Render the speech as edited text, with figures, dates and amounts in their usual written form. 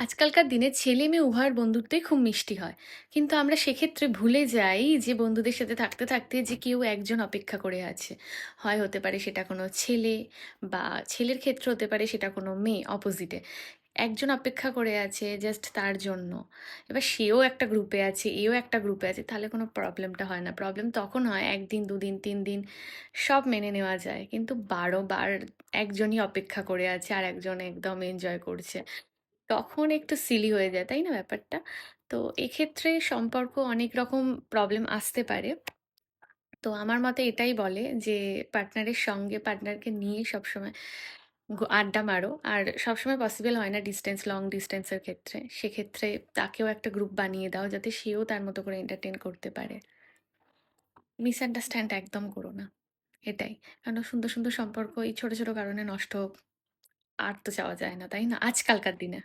আজকালকার দিনে ছেলে-মেয়ে উভয়ের বন্ধুত্বই খুব মিষ্টি হয়। কিন্তু আমরা সেক্ষেত্রে ভুলে যাই যে বন্ধুদের সাথে থাকতে, থাকতে যে কেউ একজন অপেক্ষা করে আছে। হয় হতে পারে সেটা কোনো ছেলে বা ছেলের ক্ষেত্রে হতে পারে সেটা কোনো মেয়ে অপোজিটে। একজন অপেক্ষা করে আছে জাস্ট তার জন্য। এবার সেও একটা গ্রুপে আছে, এও একটা গ্রুপে আছে, তাহলে কোনো প্রবলেমটা হয় না। প্রবলেম তখন হয় ১ দিন, ২ দিন, ৩ দিন সব মেনে নেওয়া যায়। কিন্তু ১২ বার একজনই অপেক্ষা করে আছে আর একজন একদম এনজয় করছে। তখন একটু সিলি হয়ে যায়, তাই না ব্যাপারটা? তো এক্ষেত্রে সম্পর্ক অনেক রকম প্রবলেম আসতে পারে। তো আমার মতে এটাই বলে যে পার্টনারের সঙ্গে পার্টনারকে নিয়ে সবসময় আড্ডা মারো। আর সবসময় পসিবল হয় না ডিসট্যান্স, লং ডিসট্যান্সের ক্ষেত্রে। সেক্ষেত্রে তাকেও একটা গ্রুপ বানিয়ে দাও যাতে সেও তার মতো করে এন্টারটেইন করতে পারে। মিসআন্ডারস্ট্যান্ড একদম করো না। এটাই। কারণ সুন্দর, সুন্দর সম্পর্ক এই ছোট, ছোট কারণে নষ্ট হোক আর তো চাওয়া যায় না, তাই না? আজকালকার দিনে।